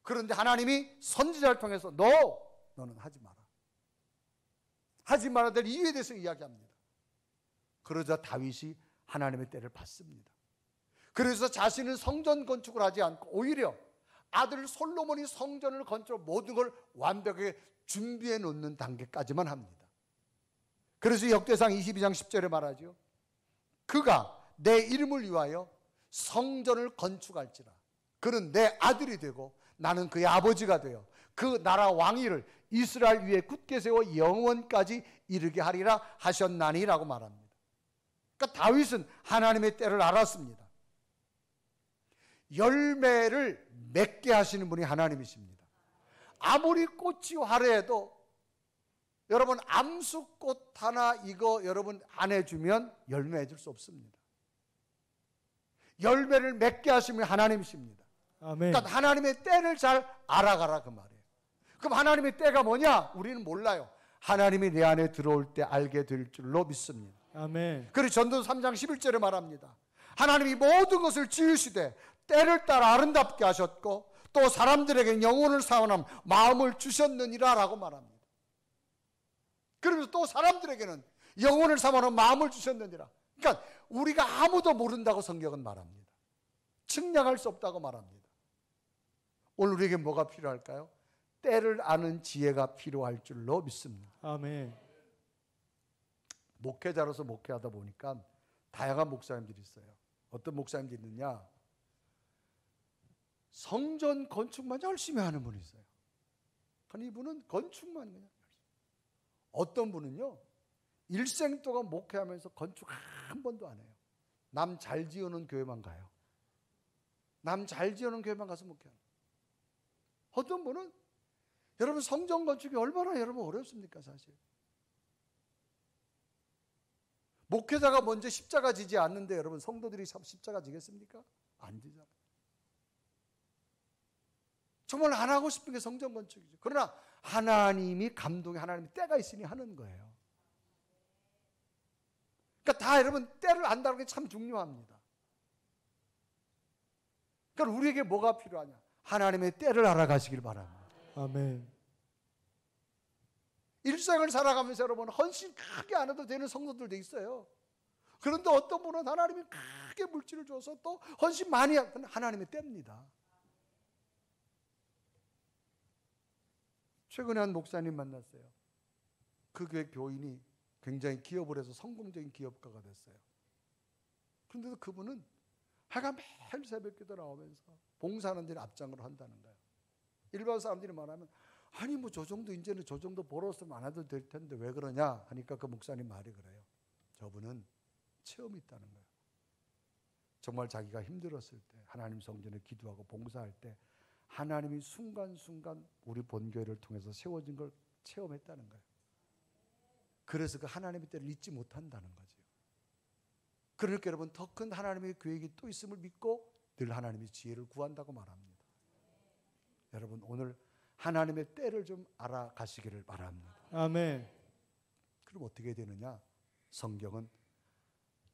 그런데 하나님이 선지자를 통해서 너는 하지 마라. 하지 말아야 될 이유에 대해서 이야기합니다. 그러자 다윗이 하나님의 때를 받습니다. 그래서 자신은 성전 건축을 하지 않고 오히려 아들 솔로몬이 성전을 건축 모든 걸 완벽하게 준비해 놓는 단계까지만 합니다. 그래서 역대상 22장 10절에 말하죠. 그가 내 이름을 위하여 성전을 건축할지라. 그는 내 아들이 되고 나는 그의 아버지가 되어 그 나라 왕위를 이스라엘 위에 굳게 세워 영원까지 이르게 하리라 하셨나니라고 말합니다. 그러니까 다윗은 하나님의 때를 알았습니다. 열매를 맺게 하시는 분이 하나님이십니다. 아무리 꽃이 화려해도 여러분 암수꽃 하나 이거 여러분 안 해주면 열매 맺을 수 없습니다. 열매를 맺게 하시는 분이 하나님이십니다. 아멘. 그러니까 하나님의 때를 잘 알아가라 그 말이에요. 그럼 하나님의 때가 뭐냐? 우리는 몰라요. 하나님이 내 안에 들어올 때 알게 될 줄로 믿습니다. 아멘. 그리고 전도서 3장 11절에 말합니다. 하나님이 모든 것을 지으시되 때를 따라 아름답게 하셨고 또 사람들에게 영혼을 사원함 마음을 주셨느니라 라고 말합니다. 그러면서 또 사람들에게는 영혼을 사원함 마음을 주셨느니라. 그러니까 우리가 아무도 모른다고 성경은 말합니다. 측량할 수 없다고 말합니다. 오늘 우리에게 뭐가 필요할까요? 때를 아는 지혜가 필요할 줄로 믿습니다. 아멘. 목회자로서 목회하다 보니까 다양한 목사님들이 있어요. 어떤 목사님들이 있느냐? 성전 건축만 열심히 하는 분이 있어요. 아니 이분은 건축만 그냥 열심히. 어떤 분은요, 일생 동안 목회하면서 건축 한 번도 안 해요. 남 잘 지어놓은 교회만 가요. 남 잘 지어놓은 교회만 가서 목회하는. 어떤 분은 여러분 성전 건축이 얼마나 여러분 어렵습니까 사실. 목회자가 먼저 십자가 지지 않는데 여러분 성도들이 십자가 지겠습니까? 안 지잖아요. 정말 안 하고 싶은 게 성전 건축이죠. 그러나 하나님이 감동이 하나님이 때가 있으니 하는 거예요. 그러니까 다 여러분 때를 안다는 게 참 중요합니다. 그러니까 우리에게 뭐가 필요하냐? 하나님의 때를 알아가시길 바랍니다. 아멘. 일생을 살아가면서 여러분 헌신 크게 안 해도 되는 성도들도 있어요. 그런데 어떤 분은 하나님이 크게 물질을 줘서 또 헌신 많이 하면 하나님의 때입니다. 최근에 한 목사님 만났어요. 그 교회 교인이 굉장히 기업을 해서 성공적인 기업가가 됐어요. 그런데도 그분은 하여간 매일 새벽기도 나오면서 봉사하는 데는 앞장으로 한다는 거예요. 일반 사람들이 말하면 아니 뭐 저 정도 이제는 저 정도 벌었으면 안 해도 될 텐데 왜 그러냐 하니까 그 목사님 말이 그래요. 저분은 체험이 있다는 거예요. 정말 자기가 힘들었을 때 하나님 성전에 기도하고 봉사할 때 하나님이 순간순간 우리 본교회를 통해서 세워진 걸 체험했다는 거예요. 그래서 그 하나님의 때를 잊지 못한다는 거죠. 그러니까 여러분 더 큰 하나님의 계획이 또 있음을 믿고 늘 하나님의 지혜를 구한다고 말합니다. 여러분 오늘 하나님의 때를 좀 알아가시기를 바랍니다. 아멘. 그럼 어떻게 되느냐? 성경은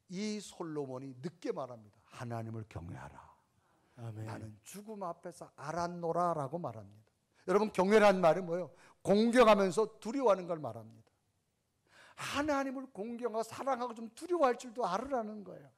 이 솔로몬이 늦게 말합니다. 하나님을 경외하라. 아멘. 나는 죽음 앞에서 알았노라 라고 말합니다. 여러분 경외라는 말이 뭐예요? 공경하면서 두려워하는 걸 말합니다. 하나님을 공경하고 사랑하고 좀 두려워할 줄도 알으라는 거예요.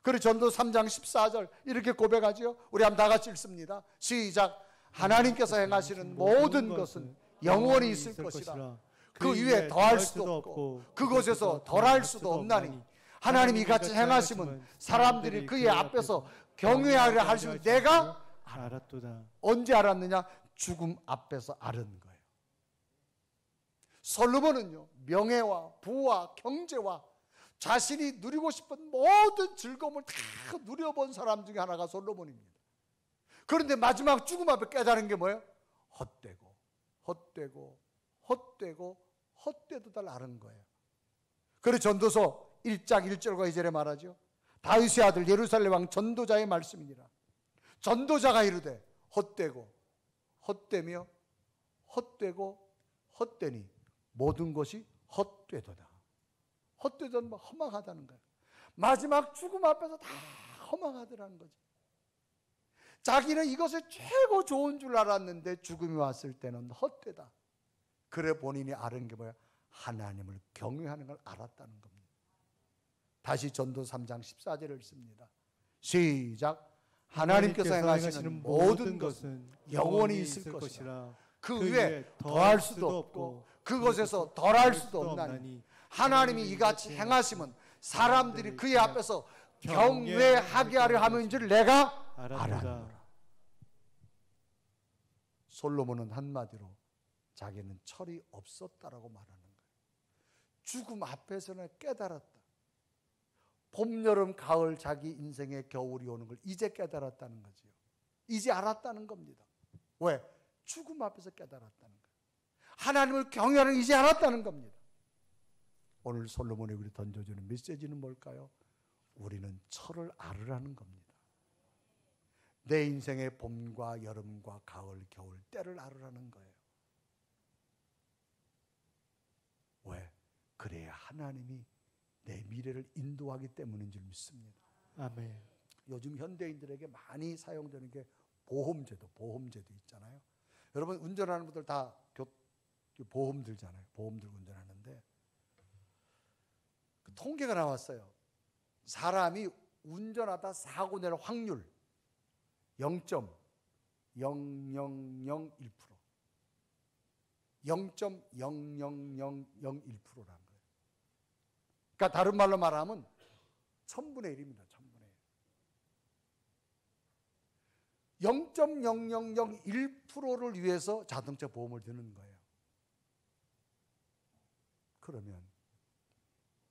그리고 전도 3장 14절 이렇게 고백하죠. 우리 한번 다 같이 읽습니다. 시작. 하나님께서 행하시는 모든 것은 영원히 있을 것이라. 그 위에 더할 수도 없고 그곳에서 덜할 수도 없나니 하나님이 이같이 행하심은 사람들이 그의 앞에서 경외하려 하시는 내가 알았도다. 언제 알았느냐? 죽음 앞에서 알은 거예요. 솔로몬은요 명예와 부와 경제와 자신이 누리고 싶은 모든 즐거움을 다 누려본 사람 중에 하나가 솔로몬입니다. 그런데 마지막 죽음 앞에 깨달은 게 뭐예요? 헛되고 헛되고 헛되고 헛되도 달 아는 거예요. 그래서 전도서 1장 1절과 2절에 말하죠. 다윗의 아들 예루살렘 왕 전도자의 말씀이니라. 전도자가 이르되 헛되고 헛되며 헛되고 헛되니 모든 것이 헛되도다. 헛되던 허망하다는 거예요. 마지막 죽음 앞에서 다 허망하더라는 거죠. 자기는 이것이 최고 좋은 줄 알았는데 죽음이 왔을 때는 헛되다. 그래 본인이 아는 게 뭐야? 하나님을 경외하는 걸 알았다는 겁니다. 다시 전도 3장 14절을 읽습니다. 시작. 하나님께서 행하시는 모든 것은 영원히 있을 것이라. 그 위에 더할 수도 없고 그곳에서 덜할 수도 없나니 하나님이 이같이 행하심은 사람들이 그의 앞에서 경외하게 하려 함인 줄 내가 알았노라. 솔로몬은 한마디로 자기는 철이 없었다라고 말하는 거예요. 죽음 앞에서는 깨달았다. 봄, 여름, 가을 자기 인생의 겨울이 오는 걸 이제 깨달았다는 거지요. 이제 알았다는 겁니다. 왜? 죽음 앞에서 깨달았다는 거예요. 하나님을 경외하는 이제 알았다는 겁니다. 오늘 솔로몬이 우리 던져주는 메시지는 뭘까요? 우리는 철을 알으라는 겁니다. 내 인생의 봄과 여름과 가을, 겨울 때를 알으라는 거예요. 왜? 그래야 하나님이 내 미래를 인도하기 때문인 줄 믿습니다. 아멘. 요즘 현대인들에게 많이 사용되는 게 보험제도 있잖아요. 여러분 운전하는 분들 다 보험 들잖아요. 보험 들고 운전하는데 그 통계가 나왔어요. 사람이 운전하다 사고 낼 확률 0.00001%. 0.00001%라는 거예요. 그러니까 다른 말로 말하면 1000분의 1입니다. 0.0001%를 위해서 자동차 보험을 드는 거예요. 그러면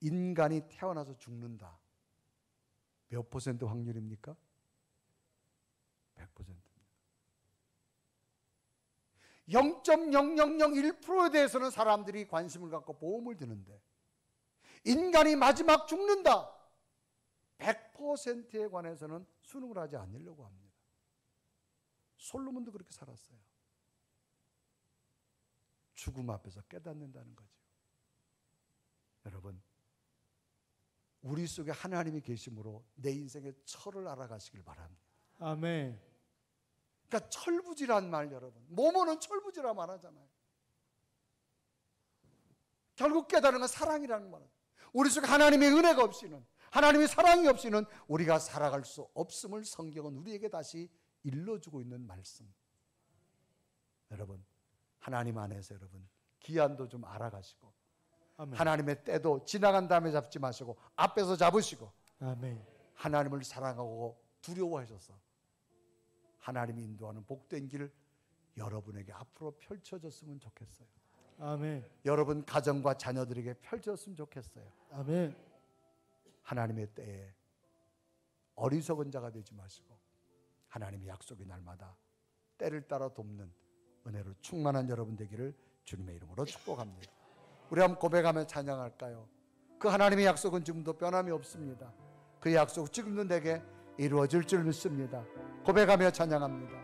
인간이 태어나서 죽는다. 몇 퍼센트 확률입니까? 100%입니다. 0.0001%에 대해서는 사람들이 관심을 갖고 보험을 드는데 인간이 마지막 죽는다. 100%에 관해서는 수능을 하지 않으려고 합니다. 솔로몬도 그렇게 살았어요. 죽음 앞에서 깨닫는다는 거죠. 여러분, 우리 속에 하나님이 계심으로 내 인생의 철을 알아가시길 바랍니다. 아멘. 그러니까 철부지란 말 여러분, 모모는 철부지라 말하잖아요. 결국 깨달은 건 사랑이라는 말이에요. 우리 속에 하나님의 은혜가 없이는, 하나님의 사랑이 없이는 우리가 살아갈 수 없음을 성경은 우리에게 다시 일러주고 있는 말씀. 여러분, 하나님 안에서 여러분 기한도 좀 알아가시고, 아멘. 하나님의 때도 지나간 다음에 잡지 마시고 앞에서 잡으시고, 아멘. 하나님을 사랑하고 두려워하셔서 하나님이 인도하는 복된 길 여러분에게 앞으로 펼쳐졌으면 좋겠어요. 아멘. 여러분 가정과 자녀들에게 펼쳐졌으면 좋겠어요. 아멘. 하나님의 때에 어리석은 자가 되지 마시고 하나님의 약속이 날마다 때를 따라 돕는 은혜로 충만한 여러분 되기를 주님의 이름으로 축복합니다. 우리 한번 고백하며 찬양할까요? 그 하나님의 약속은 지금도 변함이 없습니다. 그 약속 지금도 내게 이루어질 줄 믿습니다. 고백하며 찬양합니다.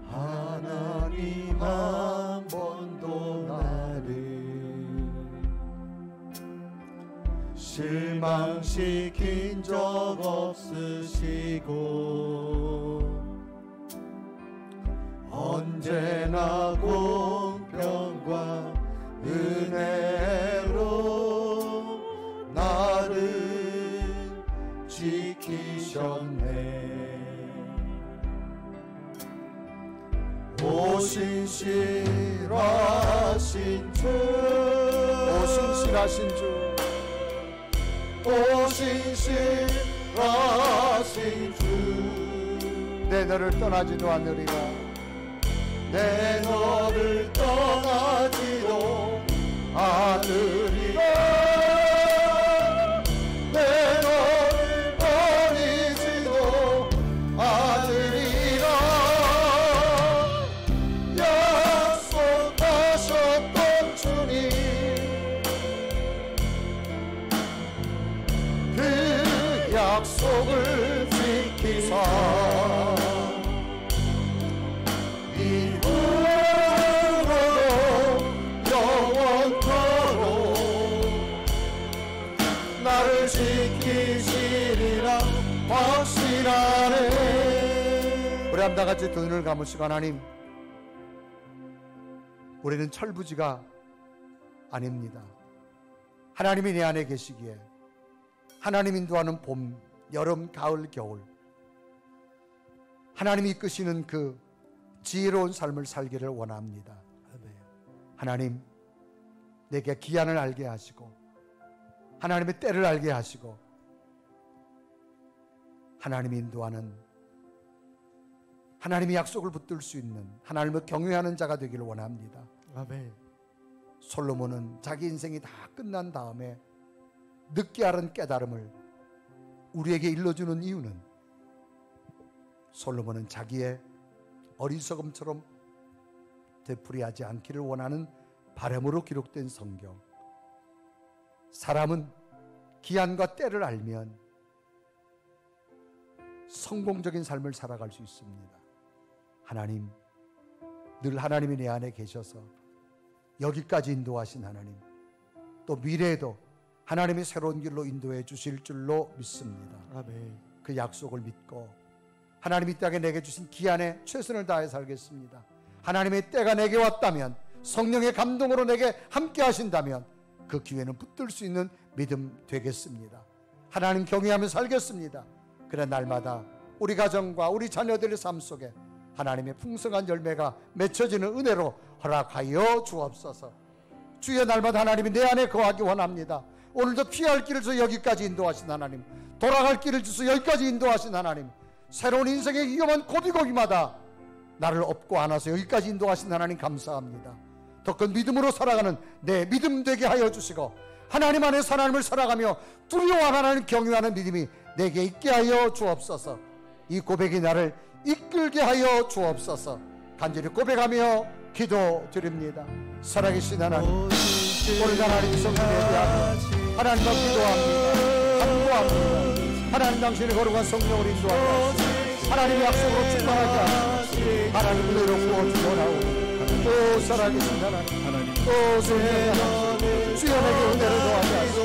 하나님 한 번도 나를 실망시킨 적 없으시고 언제나 공평과 은혜로 나를 지키셨네. 오신실하신 주, 오신실하신 주, 오신실하신 주, 내 너를 떠나지도 않으리라. 내 너를 떠나지도 않으리라. 내 너를 버리지도 않으리라. 약속하셨던 주님, 그 약속을 지키사 나를 지키시리라 확신하네. 우리 한번 다 같이 두 눈을 감으시고, 하나님, 우리는 철부지가 아닙니다. 하나님이 내 안에 계시기에 하나님 인도하는 봄, 여름, 가을, 겨울, 하나님이 이끄시는 그 지혜로운 삶을 살기를 원합니다. 하나님, 내게 기한을 알게 하시고 하나님의 때를 알게 하시고 하나님이 인도하는, 하나님의 약속을 붙들 수 있는, 하나님을 경외하는 자가 되기를 원합니다. 아멘. 솔로몬은 자기 인생이 다 끝난 다음에 늦게 알은 깨달음을 우리에게 일러주는 이유는, 솔로몬은 자기의 어리석음처럼 되풀이하지 않기를 원하는 바람으로 기록된 성경. 사람은 기한과 때를 알면 성공적인 삶을 살아갈 수 있습니다. 하나님, 늘 하나님이 내 안에 계셔서 여기까지 인도하신 하나님, 또 미래에도 하나님이 새로운 길로 인도해 주실 줄로 믿습니다. 아멘. 그 약속을 믿고 하나님 이 땅에 내게 주신 기한에 최선을 다해 살겠습니다. 하나님의 때가 내게 왔다면, 성령의 감동으로 내게 함께 하신다면 그 기회는 붙들 수 있는 믿음 되겠습니다. 하나님 경외하며 살겠습니다. 그래 날마다 우리 가정과 우리 자녀들의 삶 속에 하나님의 풍성한 열매가 맺혀지는 은혜로 허락하여 주옵소서. 주여, 날마다 하나님이 내 안에 거하기 원합니다. 오늘도 피할 길을 주서 여기까지 인도하신 하나님, 돌아갈 길을 주서 여기까지 인도하신 하나님, 새로운 인생의 위험한 고비고비마다 나를 업고 안아서 여기까지 인도하신 하나님 감사합니다. 더 큰 믿음으로 살아가는 내 믿음 되게 하여 주시고, 하나님 안에서 하나님을 살아가며 두려워하는 하나님 경외하는 믿음이 내게 있게 하여 주옵소서. 이 고백이 나를 이끌게 하여 주옵소서. 간절히 고백하며 기도드립니다. 살아계신 하나님, 오늘 하나님 성령에 대하여 하나님과 기도합니다. 간구합니다. 하나님 당신의 거룩한 성령을 인도하게 하시고 하나님의 약속으로 충만하게 하시고 하나님 은혜로 구워주기 원하오니 또 살아계신 하나님, 또 성령의 하나님, 주여 내게 은혜를 더하게 하시고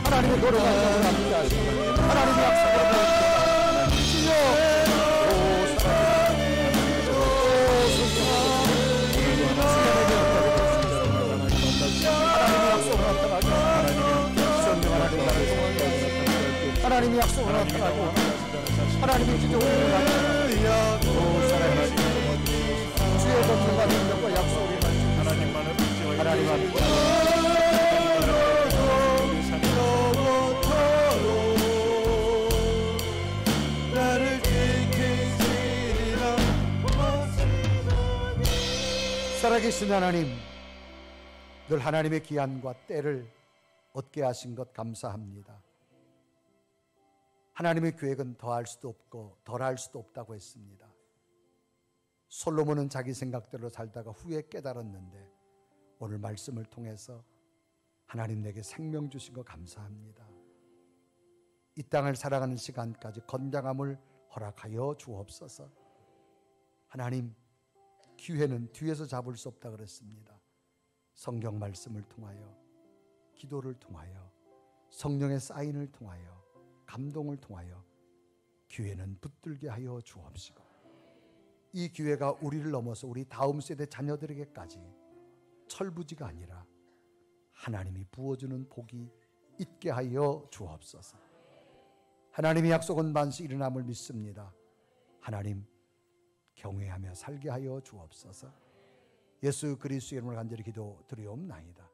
하나님의 거룩한 영을 함께 하시고 하나님의 약속으로 구워주기 주여, 오 살아계신 하나님의 약속을 나타나고 하나님의 기적을 나타나고 주의 권능과 능력과 약속을 하나님만을 살아계신 하나님, 늘 하나님의 기한과 때를 얻게 하신 것 감사합니다. 하나님의 계획은 더할 수도 없고 덜할 수도 없다고 했습니다. 솔로몬은 자기 생각대로 살다가 후에 깨달았는데 오늘 말씀을 통해서 하나님 내게 생명 주신 거 감사합니다. 이 땅을 살아가는 시간까지 건강함을 허락하여 주옵소서. 하나님, 기회는 뒤에서 잡을 수 없다 그랬습니다. 성경 말씀을 통하여, 기도를 통하여, 성령의 사인을 통하여, 감동을 통하여 기회는 붙들게 하여 주옵시고, 이 기회가 우리를 넘어서 우리 다음 세대 자녀들에게까지 철부지가 아니라 하나님이 부어주는 복이 있게 하여 주옵소서. 하나님의 약속은 반드시 일어남을 믿습니다. 하나님, 경외하며 살게 하여 주옵소서. 예수 그리스도의 이름으로 간절히 기도드리옵나이다.